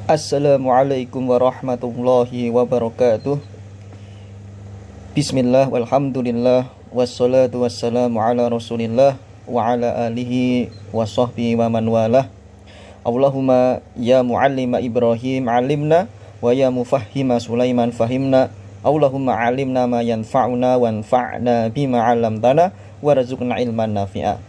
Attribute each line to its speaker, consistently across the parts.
Speaker 1: Assalamualaikum warahmatullahi wabarakatuh. Bismillah walhamdulillah wassalatu wassalamu ala rasulillah wa ala alihi wa sahbihi wa man walah. Allahumma ya muallima Ibrahim alimna wa ya mufahhima Sulaiman fahimna. Allahumma alimna ma yanfa'una wanfa'na bima 'allamtana warzuqna ilman nafi'a.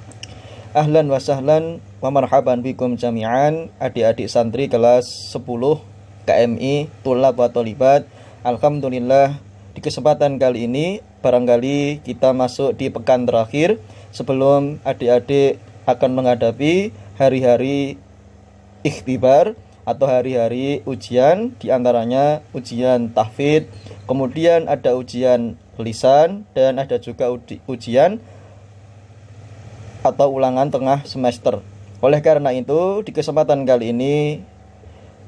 Speaker 1: Ahlan wa sahlan wa marhaban bikum jami'an, adik-adik santri kelas 10 KMI Tulab wa Tholibat. Alhamdulillah, di kesempatan kali ini barangkali kita masuk di pekan terakhir sebelum adik-adik akan menghadapi hari-hari ikhtibar atau hari-hari ujian, diantaranya ujian tahfidz, kemudian ada ujian lisan, dan ada juga ujian atau ulangan tengah semester. Oleh karena itu, di kesempatan kali ini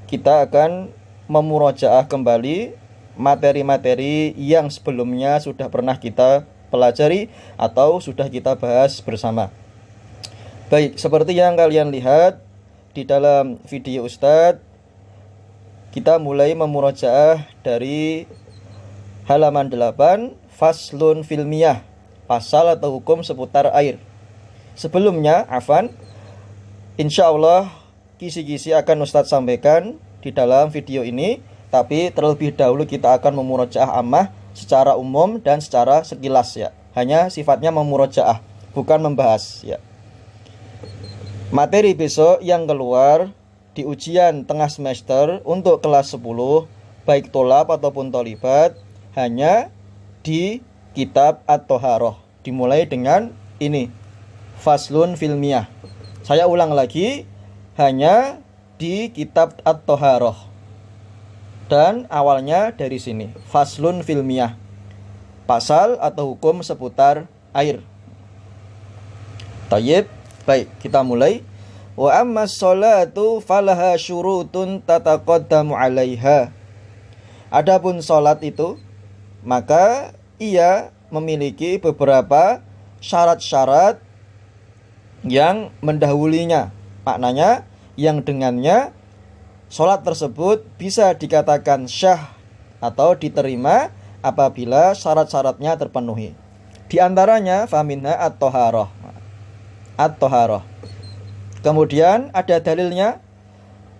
Speaker 1: kita akan memurojaah kembali materi-materi yang sebelumnya sudah pernah kita pelajari atau sudah kita bahas bersama. Baik, seperti yang kalian lihat di dalam video Ustadz, kita mulai memurojaah dari halaman 8, Faslun Filmiyah, pasal atau hukum seputar air. Sebelumnya, insya Allah kisi-kisi akan Ustadz sampaikan di dalam video ini, tapi terlebih dahulu kita akan memurojaah ammah secara umum dan secara sekilas ya. Hanya sifatnya memurojaah, bukan membahas ya. Materi besok yang keluar di ujian tengah semester untuk kelas 10 baik tolab ataupun tholibat hanya di kitab At-Thaharah, dimulai dengan ini, Faslun Filmiyah. Saya ulang lagi, hanya di kitab At-Thaharah. Dan awalnya dari sini, Faslun Filmiyah, pasal atau hukum seputar air. Tayyib, baik, kita mulai. Wa ammas sholatu falaha syurutun tataqaddamu 'alaiha. Adapun salat itu, maka ia memiliki beberapa syarat-syarat yang mendahulunya, maknanya yang dengannya sholat tersebut bisa dikatakan syah atau diterima apabila syarat-syaratnya terpenuhi. Di antaranya faminha at-thaharah. Kemudian ada dalilnya.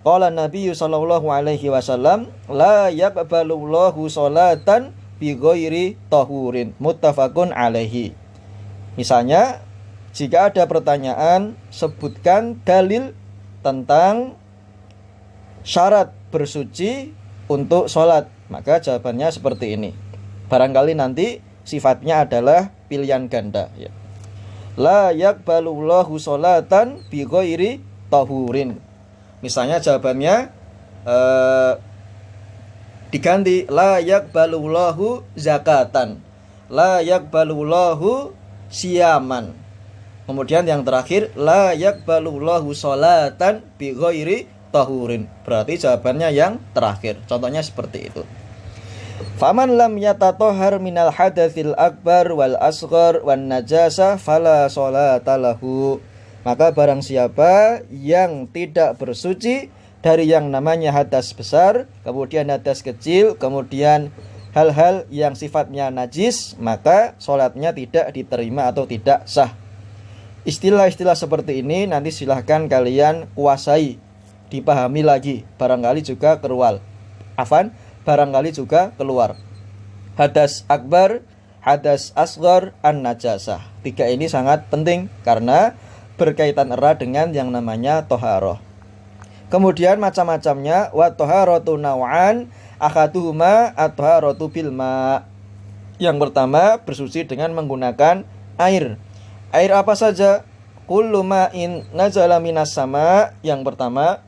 Speaker 1: Qala Nabi sallallahu alaihi wasallam, la yaqbalullahu sholatan bi ghairi tahurin, muttafaqun alaihi. Misalnya, jika ada pertanyaan, sebutkan dalil tentang syarat bersuci untuk sholat. Maka jawabannya seperti ini. Barangkali nanti sifatnya adalah pilihan ganda ya. La yaqbalullahu sholatan bi ghairi tahurin. Misalnya jawabannya diganti la yaqbalullahu zakatan, la yaqbalullahu siyaman. Kemudian yang terakhir, la yaqbalullahu sholatan bi ghairi tahurin. Berarti jawabannya yang terakhir. Contohnya seperti itu. Faman lam yatatahhar minal hadatsil akbar wal asghar wan najasa fala sholata lahu. Maka barang siapa yang tidak bersuci dari yang namanya hadas besar, kemudian hadas kecil, kemudian hal-hal yang sifatnya najis, maka sholatnya tidak diterima atau tidak sah. Istilah-istilah seperti ini nanti silahkan kalian kuasai, dipahami lagi, barangkali juga keluar. Barangkali juga keluar. Hadas akbar, hadas asghar, an-najasah. 3 ini sangat penting karena berkaitan erat dengan yang namanya thaharah. Kemudian macam-macamnya, wa thaharatu naw'an, akhaduhuma at-thaharatu bil ma'. Yang pertama, bersuci dengan menggunakan air. Air apa saja? Kullu ma'in nazala minas sama, yang pertama,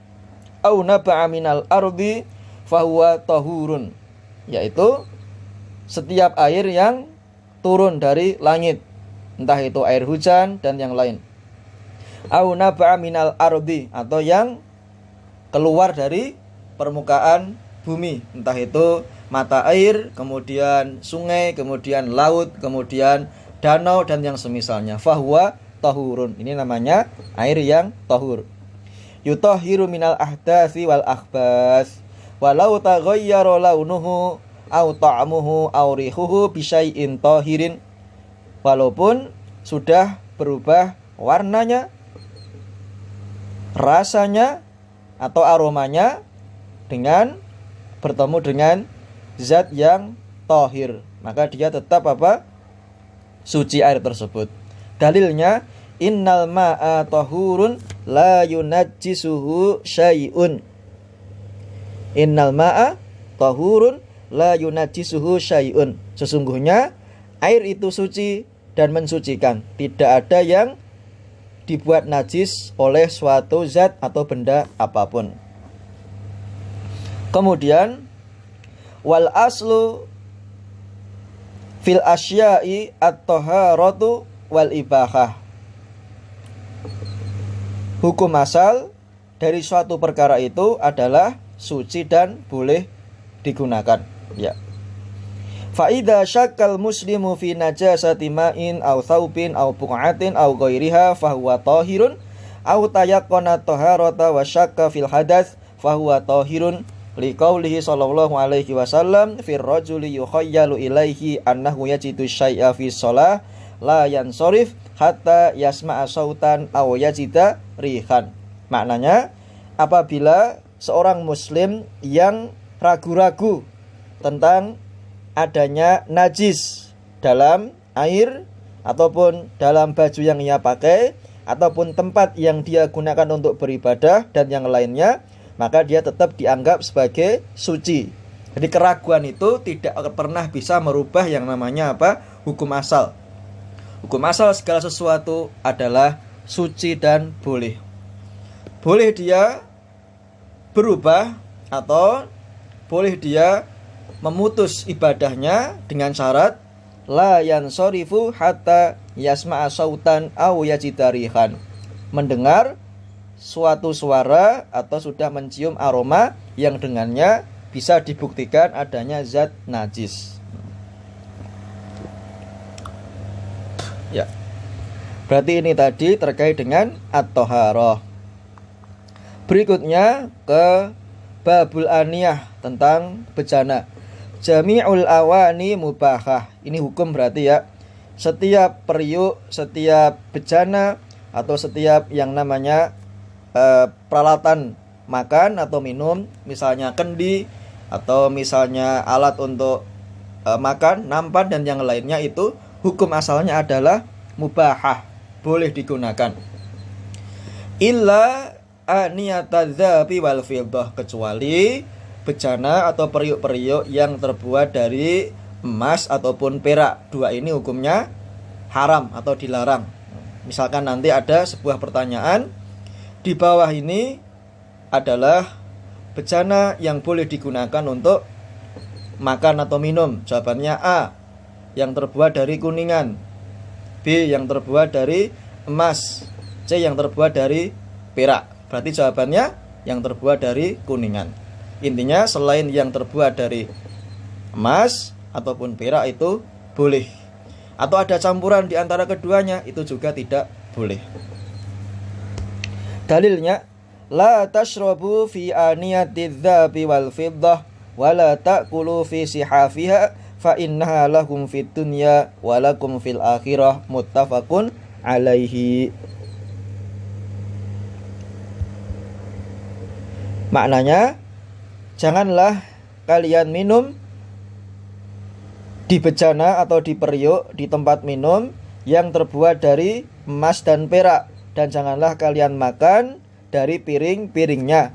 Speaker 1: au naba'a minal ardi fahuwa tahurun, yaitu setiap air yang turun dari langit, entah itu air hujan dan yang lain. Au naba'a minal ardi, atau yang keluar dari permukaan bumi, entah itu mata air, kemudian sungai, kemudian laut, kemudian danau dan yang semisalnya. Fahuwa tahurun, ini namanya air yang tahur. yutahhiru minal ahdatsi wal akhbats walau taghayyara launuhu au ta'muhu au rihuhu bi syai'in tahirin, walaupun sudah berubah warnanya, rasanya atau aromanya dengan bertemu dengan zat yang tahir, maka dia tetap apa? Suci air tersebut. Dalilnya innal ma'a tahurun la yunajjisuhu syai'un. Innal ma'a tahurun la yunajjisuhu syai'un. Sesungguhnya air itu suci dan mensucikan. Tidak ada yang dibuat najis oleh suatu zat atau benda apapun. Kemudian wal aslu fil asya'i at-taharatu wal ibahah. Hukum asal dari suatu perkara itu adalah suci dan boleh digunakan. Ya. Fa idza syakkal muslimu fi najasati ma'in aw thawbin aw buq'atin aw ghairiha fa huwa tahirun aw tayaqqana taharata wa syakka fil hadaats fa huwa tahirun liqaulihi sallallahu alaihi wasallam fir rajuli yukhayyalu ilaihi annahu yajidu syai'a fi shalah la yansarif hatta yasma'a sautan aw yajida rihan. Maknanya, apabila seorang muslim yang ragu-ragu tentang adanya najis dalam air ataupun dalam baju yang ia pakai ataupun tempat yang dia gunakan untuk beribadah dan yang lainnya, maka dia tetap dianggap sebagai suci. Jadi keraguan itu tidak pernah bisa merubah yang namanya apa? Hukum asal. Hukum asal segala sesuatu adalah suci dan boleh. Boleh dia berubah atau boleh dia memutus ibadahnya dengan syarat la yansarifu hatta yasma'a sautan aw yajida rihan. Mendengar suatu suara atau sudah mencium aroma yang dengannya bisa dibuktikan adanya zat najis. Ya. Berarti ini tadi terkait dengan at-taharah. Berikutnya ke babul aniyah tentang bejana. Jami'ul awani mubahah. Ini hukum berarti ya. Setiap periuk, setiap bejana atau setiap yang namanya peralatan makan atau minum, misalnya kendi atau misalnya alat untuk makan, nampan dan yang lainnya, itu hukum asalnya adalah mubahah, boleh digunakan. Illa aniyatadzabi wal fiddah, kecuali bejana atau periuk-periuk yang terbuat dari emas ataupun perak. Dua ini hukumnya haram atau dilarang. Misalkan nanti ada sebuah pertanyaan, di bawah ini adalah bejana yang boleh digunakan untuk makan atau minum. Jawabannya A, yang terbuat dari kuningan, B, yang terbuat dari emas, C, yang terbuat dari perak. Berarti jawabannya yang terbuat dari kuningan. Intinya selain yang terbuat dari emas ataupun perak itu boleh. Atau ada campuran di antara keduanya, itu juga tidak boleh. Dalilnya la tashrabu fi aniyatiz dzabi wal fiddah wa la ta'kulu fi sihafiha fa innaha lahum fid dunya wa lakum fil akhirah, muttafaqun alaihi. Maknanya, janganlah kalian minum di bejana atau di periuk, di tempat minum yang terbuat dari emas dan perak, dan janganlah kalian makan dari piring-piringnya.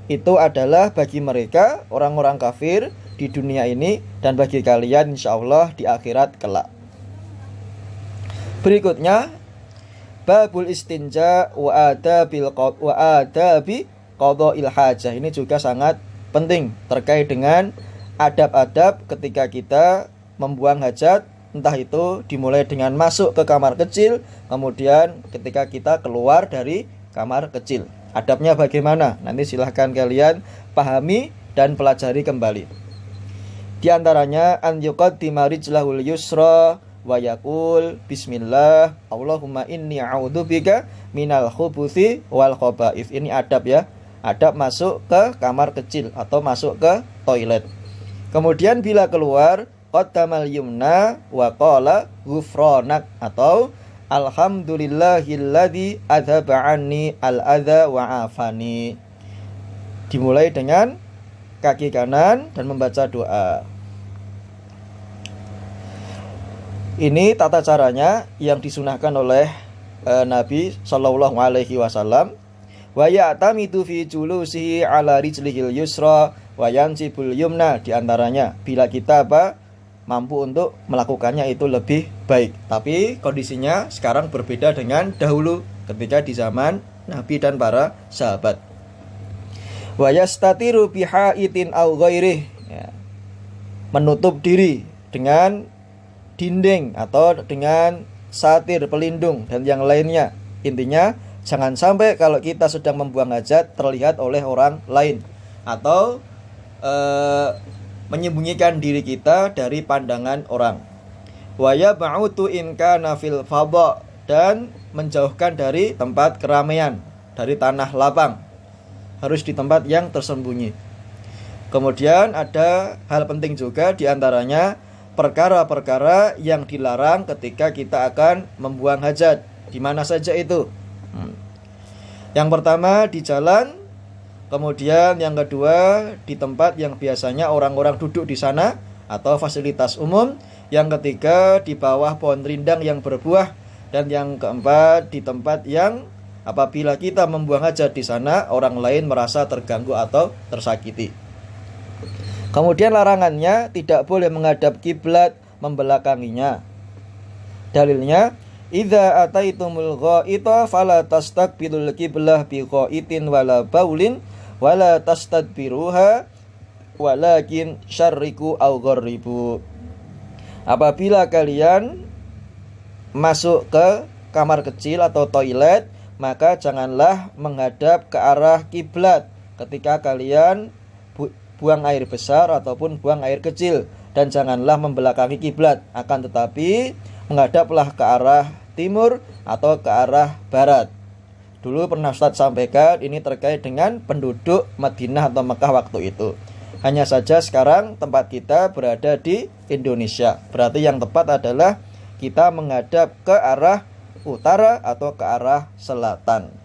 Speaker 1: Itu adalah bagi mereka orang-orang kafir di dunia ini, dan bagi kalian insyaallah di akhirat kelak. Berikutnya babul istinja wa adabi qada'il hajah. Ini juga sangat penting terkait dengan adab-adab ketika kita membuang hajat, entah itu dimulai dengan masuk ke kamar kecil, kemudian ketika kita keluar dari kamar kecil. Adabnya bagaimana? Nanti silahkan kalian pahami dan pelajari kembali. Di antaranya an yuqaddima rijlahul yusra wa yaqul bismillah Allahumma inni a'udzubika minal khubuthi wal khaba'ith. Ini adab ya. Adab masuk ke kamar kecil atau masuk ke toilet. Kemudian bila keluar qaddamal yumna wa qala ghufranak atau alhamdulillahilladzi adzhaba anni al-adza wa afani. Dimulai dengan kaki kanan dan membaca doa. Ini tata caranya yang disunahkan oleh Nabi sallallahu alaihi wasallam. Wa ya'tamidu fi julusihi ala rijlihil yusra wa yansibul yumna. Di antaranya bila kita mampu untuk melakukannya itu lebih baik. Tapi kondisinya sekarang berbeda dengan dahulu ketika di zaman Nabi dan para sahabat. Wa yastatiru bihaitin aw ghairih. Menutup diri dengan dinding atau dengan satir pelindung dan yang lainnya. Intinya jangan sampai kalau kita sedang membuang hajat terlihat oleh orang lain atau menyembunyikan diri kita dari pandangan orang. Wa yab'utu in kana fil fadha, dan menjauhkan dari tempat keramaian, dari tanah lapang. Harus di tempat yang tersembunyi. Kemudian ada hal penting juga di antaranya perkara-perkara yang dilarang ketika kita akan membuang hajat. Di mana saja itu? Yang pertama di jalan, kemudian yang kedua di tempat yang biasanya orang-orang duduk di sana atau fasilitas umum, yang ketiga di bawah pohon rindang yang berbuah, dan yang keempat di tempat yang apabila kita membuang hajat di sana orang lain merasa terganggu atau tersakiti. Kemudian larangannya tidak boleh menghadap kiblat, membelakanginya. Dalilnya, idza ataitumul ghaita fala tastaqbilul qiblah bi ghaitin wala baulin wala tastadbiruha walakin syarriku aw gharribu. Apabila kalian masuk ke kamar kecil atau toilet, maka janganlah menghadap ke arah kiblat ketika kalian buang air besar ataupun buang air kecil, dan janganlah membelakangi kiblat, akan tetapi menghadaplah ke arah timur atau ke arah barat. Dulu pernah Ustaz sampaikan ini terkait dengan penduduk Madinah atau Mekah waktu itu. Hanya saja sekarang tempat kita berada di Indonesia. Berarti yang tepat adalah kita menghadap ke arah utara atau ke arah selatan.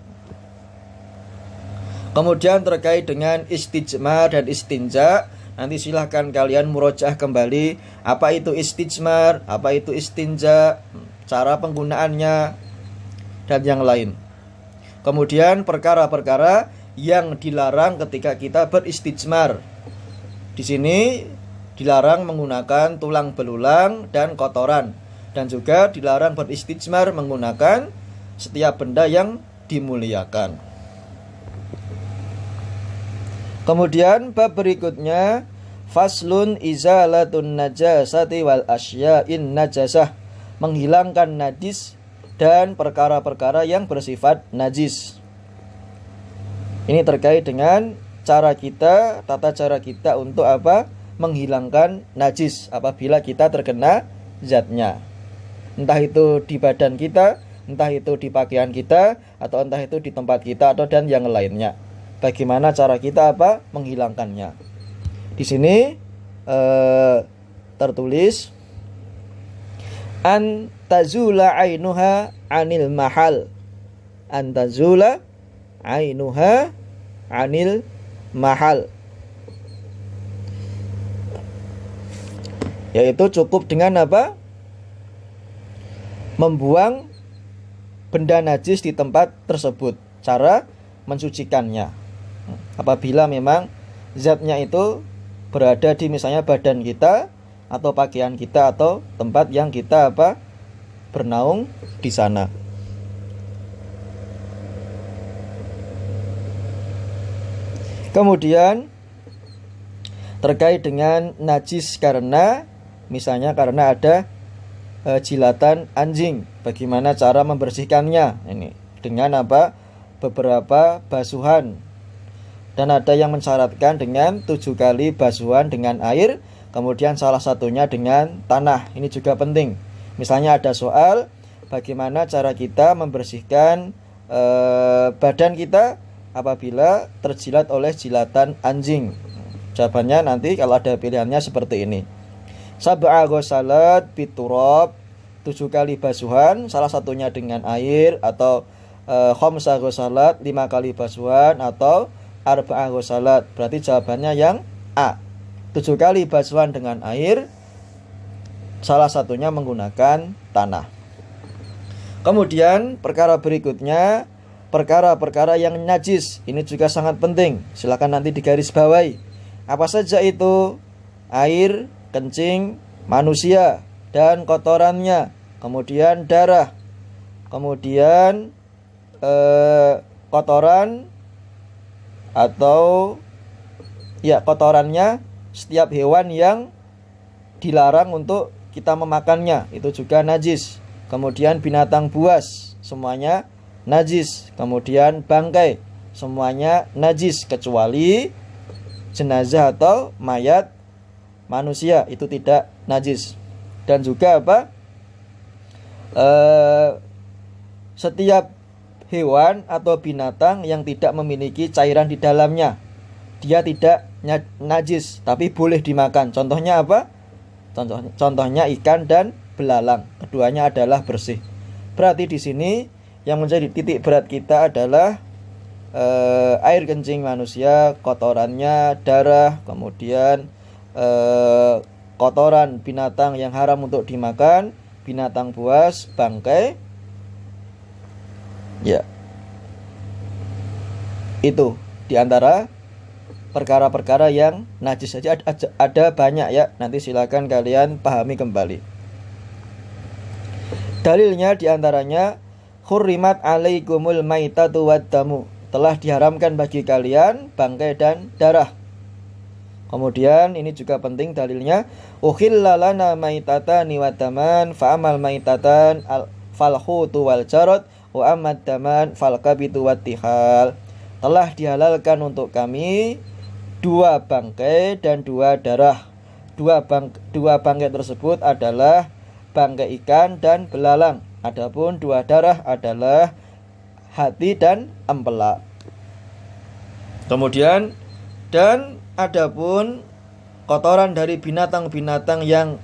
Speaker 1: Kemudian terkait dengan istijmar dan istinja, nanti silahkan kalian murojaah kembali apa itu istijmar, apa itu istinja, cara penggunaannya, dan yang lain. Kemudian perkara-perkara yang dilarang ketika kita beristijmar. Di sini dilarang menggunakan tulang belulang dan kotoran, dan juga dilarang beristijmar menggunakan setiap benda yang dimuliakan. Kemudian bab berikutnya faslun izalatun najasati wal asya'in najasah, menghilangkan najis dan perkara-perkara yang bersifat najis. Ini terkait dengan tata cara kita untuk menghilangkan najis apabila kita terkena zatnya. Entah itu di badan kita, entah itu di pakaian kita, atau entah itu di tempat kita atau dan yang lainnya. Bagaimana cara kita menghilangkannya? Di sini tertulis an tazula ainuha anil mahal. An tazula ainuha anil mahal. Yaitu cukup dengan membuang benda najis di tempat tersebut. Cara mensucikannya, apabila memang zatnya itu berada di misalnya badan kita atau pakaian kita atau tempat yang kita bernaung di sana. Kemudian terkait dengan najis karena misalnya karena ada jilatan anjing, bagaimana cara membersihkannya? Ini dengan beberapa basuhan, dan ada yang mensyaratkan dengan 7 kali basuhan dengan air, kemudian salah satunya dengan tanah. Ini juga penting. Misalnya ada soal, bagaimana cara kita membersihkan badan kita apabila terjilat oleh jilatan anjing. Jawabannya nanti kalau ada pilihannya seperti ini. Sab'a ghusalat biturab, 7 kali basuhan, salah satunya dengan air, atau khamsa ghusalat, 5 kali basuhan, atau arba'a ghusalat. Berarti jawabannya yang A, 7 kali basuhan dengan air, salah satunya menggunakan tanah. Kemudian perkara berikutnya, perkara-perkara yang najis. Ini juga sangat penting, silakan nanti digaris bawahi. Apa saja itu? Air, kencing manusia dan kotorannya, kemudian darah, kemudian kotoran atau kotorannya setiap hewan yang dilarang untuk kita memakannya, itu juga najis. Kemudian binatang buas, semuanya najis. Kemudian bangkai, semuanya najis kecuali jenazah atau mayat manusia, itu tidak najis. Dan juga setiap hewan atau binatang yang tidak memiliki cairan di dalamnya, dia tidak najis tapi boleh dimakan. Contohnya apa? Contohnya ikan dan belalang, keduanya adalah bersih. Berarti di sini yang menjadi titik berat kita adalah air kencing manusia, kotorannya, darah, kemudian kotoran binatang yang haram untuk dimakan, binatang buas, bangkai. Ya, itu diantara perkara-perkara yang najis saja. Ada banyak ya, nanti silakan kalian pahami kembali. Dalilnya diantaranya hurrimat alaikumul maitatu waddamu, telah diharamkan bagi kalian bangkai dan darah. Kemudian ini juga penting dalilnya, uhilla lana maitatani wadaman fa'amal maitatan falhutu wal jarad wa amad daman falkabitu wattihal. Telah dihalalkan untuk kami 2 bangkai dan 2 darah. Dua bangkai tersebut adalah bangkai ikan dan belalang. Adapun 2 darah adalah hati dan empelak. Kemudian dan adapun kotoran dari binatang-binatang yang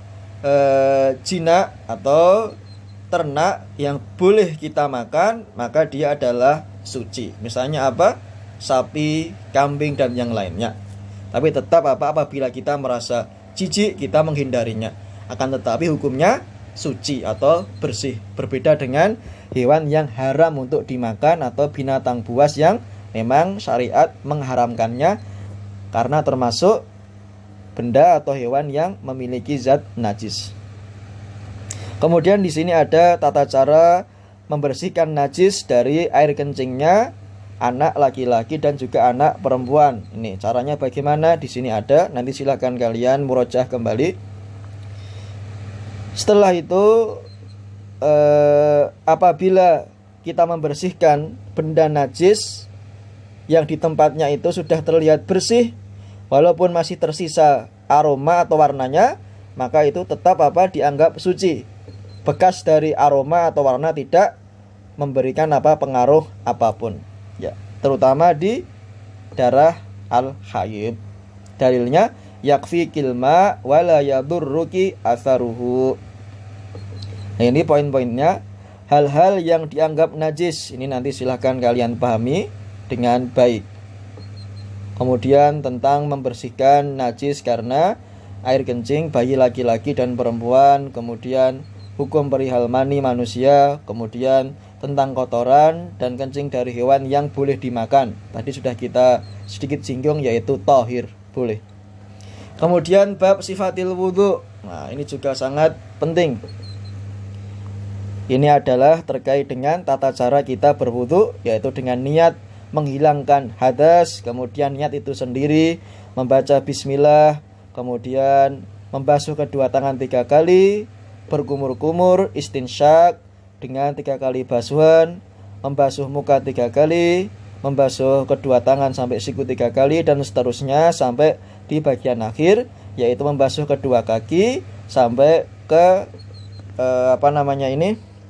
Speaker 1: jinak atau ternak yang boleh kita makan, maka dia adalah suci. Misalnya apa? Sapi, kambing dan yang lainnya. Tapi tetap apabila kita merasa jijik, kita menghindarinya. Akan tetapi hukumnya suci atau bersih. Berbeda dengan hewan yang haram untuk dimakan atau binatang buas yang memang syariat mengharamkannya karena termasuk benda atau hewan yang memiliki zat najis. Kemudian di sini ada tata cara membersihkan najis dari air kencingnya anak laki-laki dan juga anak perempuan. Ini caranya bagaimana? Di sini ada. Nanti silakan kalian murojaah kembali. Setelah itu apabila kita membersihkan benda najis yang di tempatnya itu sudah terlihat bersih, walaupun masih tersisa aroma atau warnanya, maka itu tetap dianggap suci. Bekas dari aroma atau warna tidak memberikan pengaruh apapun. Ya, terutama di darah al-haid. Dalilnya yakfi kilma wala yadurruki atharuhu. Nah, ini poin-poinnya. Hal-hal yang dianggap najis ini nanti silahkan kalian pahami dengan baik. Kemudian tentang membersihkan najis karena air kencing bayi laki-laki dan perempuan, kemudian hukum perihal mani manusia, kemudian tentang kotoran dan kencing dari hewan yang boleh dimakan. Tadi sudah kita sedikit singgung, yaitu tohir, boleh. Kemudian bab sifatil wudhu. Nah, ini juga sangat penting. Ini adalah terkait dengan tata cara kita berwudhu, yaitu dengan niat menghilangkan hadas, kemudian niat itu sendiri, membaca bismillah, kemudian membasuh kedua tangan 3 kali, berkumur-kumur, istinsyak dengan 3 kali basuhan, membasuh muka 3 kali, membasuh kedua tangan sampai siku 3 kali, dan seterusnya sampai di bagian akhir, yaitu membasuh kedua kaki sampai ke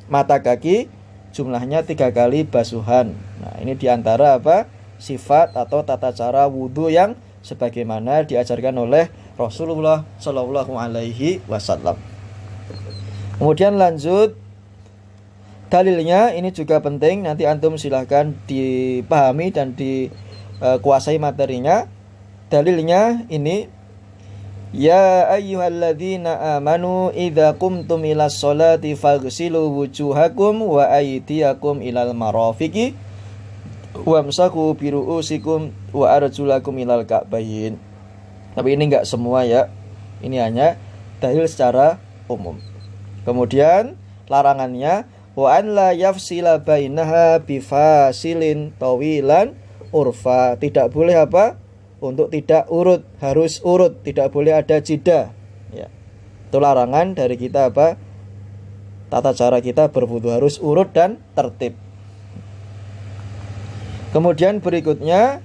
Speaker 1: mata kaki jumlahnya 3 kali basuhan. Nah, ini diantara sifat atau tata cara wudhu yang sebagaimana diajarkan oleh Rasulullah Shallallahu Alaihi Wasallam. Kemudian lanjut dalilnya, ini juga penting, nanti antum silahkan dipahami dan dikuasai materinya. Dalilnya ini, ya ayyuhalladzina amanu idza qumtum ilas sholati faghsilu wujuhakum wa aydiyakum ilal marafiqi wamsahu biru'usikum wa arjulakum ilal ka'bayn. Tapi ini enggak semua ya. Ini hanya dalil secara umum. Kemudian larangannya, wa an la yafsila bainaha bifasilin tawilan urfa. Tidak boleh untuk tidak urut, harus urut, tidak boleh ada jeda. Ya. Itu larangan dari kita tata cara kita berwudu harus urut dan tertib. Kemudian berikutnya,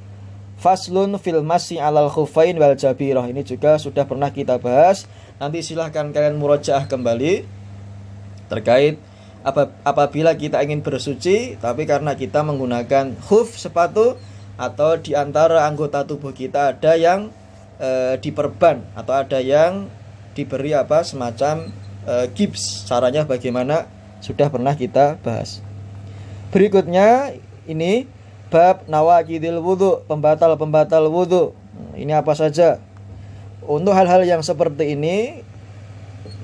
Speaker 1: faslun fil masyi alal khuffain wal jabirah. Ini juga sudah pernah kita bahas. Nanti silahkan kalian murojaah kembali terkait apabila kita ingin bersuci tapi karena kita menggunakan khuf, sepatu, atau di antara anggota tubuh kita ada yang diperban atau ada yang diberi semacam gips. Caranya bagaimana sudah pernah kita bahas. Berikutnya ini bab nawaqidil wudu, pembatal-pembatal wudu. Ini apa saja? Untuk hal-hal yang seperti ini,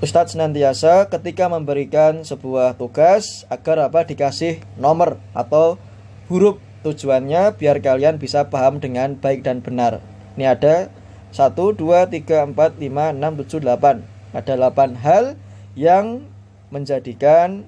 Speaker 1: Ustadz senantiasa ketika memberikan sebuah tugas agar dikasih nomor atau huruf. Tujuannya biar kalian bisa paham dengan baik dan benar. Ini ada 1, 2, 3, 4, 5, 6, 7, 8. Ada 8 hal yang menjadikan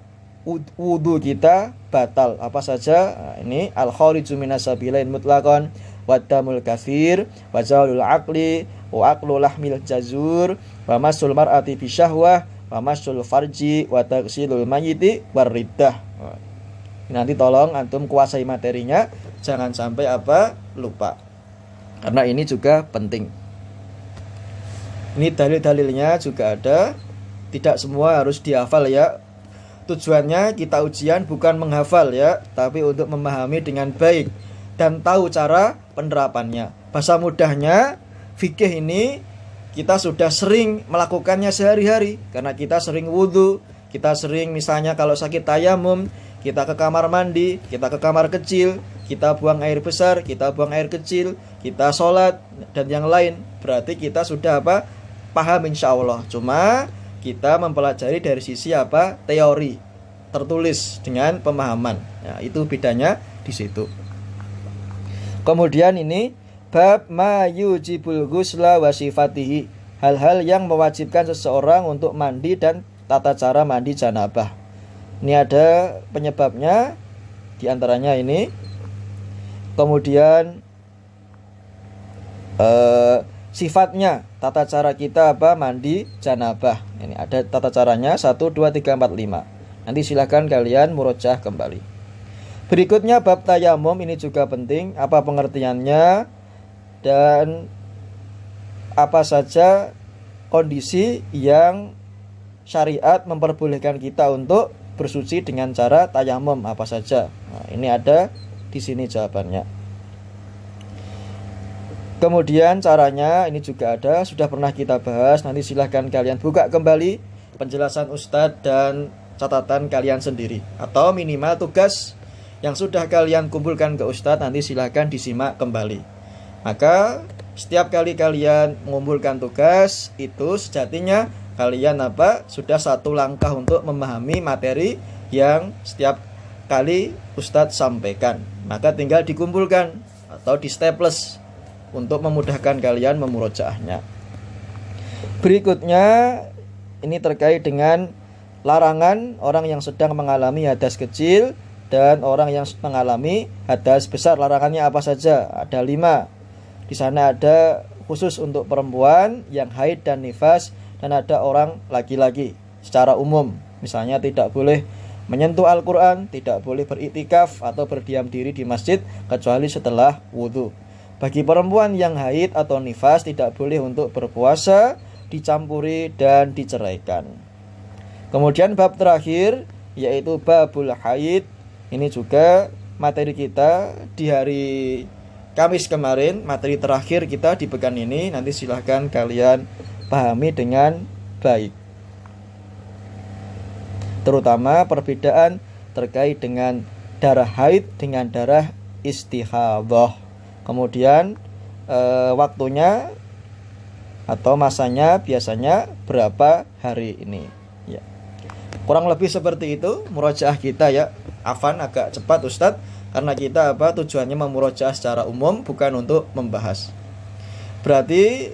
Speaker 1: wudu kita batal. Apa saja? Nah, ini al-khariju minas sabilain mutlaqan wa damul katsir wa zawlul aqli wa aqlu lahmil jazur wa masul mar'ati bi syahwah wa masul farji wa tagsilul mayyiti war riddah. Nanti tolong antum kuasai materinya, jangan sampai lupa. Karena ini juga penting. Ini dalil-dalilnya juga ada. Tidak semua harus dihafal ya. Tujuannya kita ujian bukan menghafal ya, tapi untuk memahami dengan baik dan tahu cara penerapannya. Bahasa mudahnya, fikih ini kita sudah sering melakukannya sehari-hari karena kita sering wudu, kita sering misalnya kalau sakit tayamum, kita ke kamar mandi, kita ke kamar kecil, kita buang air besar, kita buang air kecil, kita sholat, dan yang lain. Berarti kita sudah paham insya Allah. Cuma kita mempelajari dari sisi teori, tertulis dengan pemahaman. Ya, itu bedanya di situ. Kemudian ini bab ma yujibul ghusla wa sifatihi, hal-hal yang mewajibkan seseorang untuk mandi dan tata cara mandi janabah. Ini ada penyebabnya, diantaranya ini. Kemudian sifatnya, tata cara kita mandi janabah. Ini ada tata caranya 1, 2, 3, 4, 5. Nanti silakan kalian murojaah kembali. Berikutnya bab tayamum, ini juga penting. Apa pengertiannya dan apa saja kondisi yang syariat memperbolehkan kita untuk bersuci dengan cara tayamum, apa saja. Nah, ini ada di sini jawabannya. Kemudian caranya ini juga ada, sudah pernah kita bahas. Nanti silahkan kalian buka kembali penjelasan Ustadz dan catatan kalian sendiri, atau minimal tugas yang sudah kalian kumpulkan ke Ustadz, nanti silahkan disimak kembali. Maka setiap kali kalian mengumpulkan tugas itu sejatinya kalian sudah satu langkah untuk memahami materi yang setiap kali Ustadz sampaikan. Maka tinggal dikumpulkan atau di staples untuk memudahkan kalian memurojaahnya. Berikutnya ini terkait dengan larangan orang yang sedang mengalami hadas kecil dan orang yang mengalami hadas besar. Larangannya apa saja? Ada 5. Di sana ada khusus untuk perempuan yang haid dan nifas, dan ada orang laki-laki secara umum. Misalnya tidak boleh menyentuh Al-Quran, tidak boleh beriktikaf atau berdiam diri di masjid kecuali setelah wudhu. Bagi perempuan yang haid atau nifas tidak boleh untuk berpuasa, dicampuri dan diceraikan. Kemudian bab terakhir yaitu babul haid. Ini juga materi kita di hari Kamis kemarin, materi terakhir kita di pekan ini. Nanti silahkan kalian pahami dengan baik, terutama perbedaan terkait dengan darah haid dengan darah istihadhah. Kemudian waktunya atau masanya biasanya berapa hari ini ya. Kurang lebih seperti itu murojaah kita ya. Afan agak cepat Ustadz, karena kita tujuannya memurojaah secara umum, bukan untuk membahas. Berarti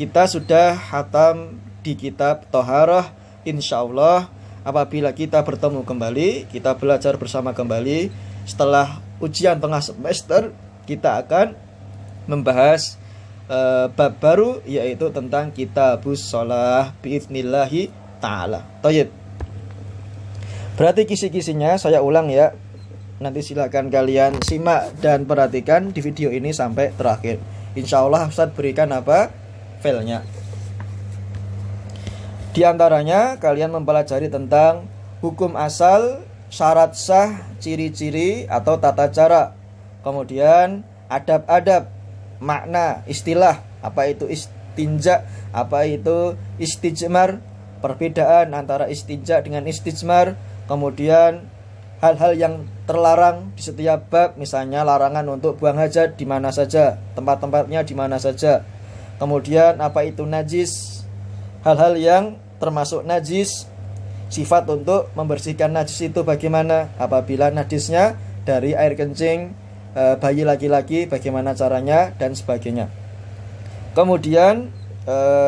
Speaker 1: kita sudah khatam di kitab Thaharah. Insyaallah apabila kita bertemu kembali, kita belajar bersama kembali setelah ujian tengah semester, kita akan membahas bab baru, yaitu tentang kitabus shalah biidznillahi ta'ala. Thayyib. Berarti kisi-kisinya saya ulang ya. Nanti silakan kalian simak dan perhatikan di video ini sampai terakhir. Insyaallah Ustadz berikan filenya. Di antaranya kalian mempelajari tentang hukum asal, syarat sah, ciri-ciri atau tata cara. Kemudian adab-adab, makna, istilah, apa itu istinja, apa itu istijmar, perbedaan antara istinja dengan istijmar. Kemudian hal-hal yang terlarang di setiap bab, misalnya larangan untuk buang hajat di mana saja, tempat-tempatnya di mana saja. Kemudian apa itu najis, hal-hal yang termasuk najis, sifat untuk membersihkan najis itu bagaimana, apabila najisnya dari air kencing bayi laki-laki bagaimana caranya, dan sebagainya. Kemudian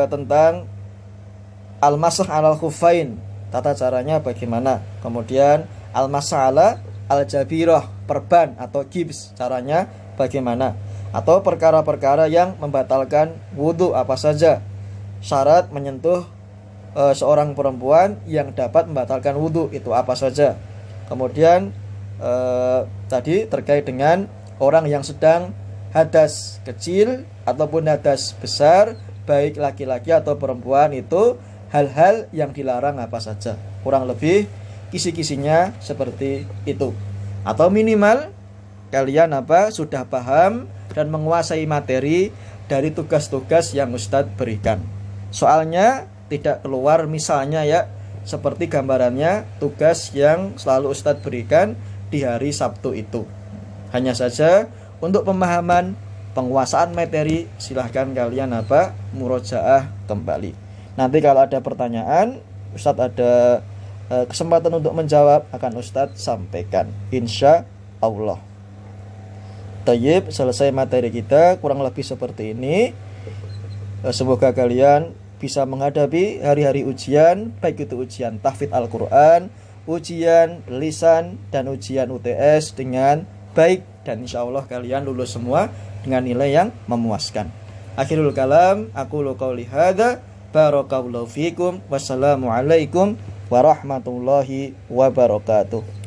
Speaker 1: tentang al-masah alal khuffain, tata caranya bagaimana. Kemudian al-mas'ala al-jabirah, perban atau gips, caranya bagaimana. Atau perkara-perkara yang membatalkan wudu apa saja, syarat menyentuh seorang perempuan yang dapat membatalkan wudu itu apa saja. Kemudian tadi terkait dengan orang yang sedang hadas kecil ataupun hadas besar, baik laki-laki atau perempuan, itu hal-hal yang dilarang apa saja. Kurang lebih kisi-kisinya seperti itu. Atau minimal kalian sudah paham dan menguasai materi dari tugas-tugas yang Ustadz berikan. Soalnya tidak keluar, misalnya ya, seperti gambarannya tugas yang selalu Ustadz berikan di hari Sabtu itu. Hanya saja untuk pemahaman, penguasaan materi, silahkan kalian murojaah kembali. Nanti kalau ada pertanyaan, Ustadz ada kesempatan untuk menjawab, akan Ustadz sampaikan, insya Allah. Tayyib, selesai materi kita kurang lebih seperti ini. Semoga kalian bisa menghadapi hari-hari ujian, baik itu ujian tahfidz Al-Quran, ujian lisan, dan ujian UTS dengan baik, dan insya Allah kalian lulus semua dengan nilai yang memuaskan. Akhirul kalam, aqulu qauli hadza, barakallahu fikum, wassalamualaikum warahmatullahi wabarakatuh.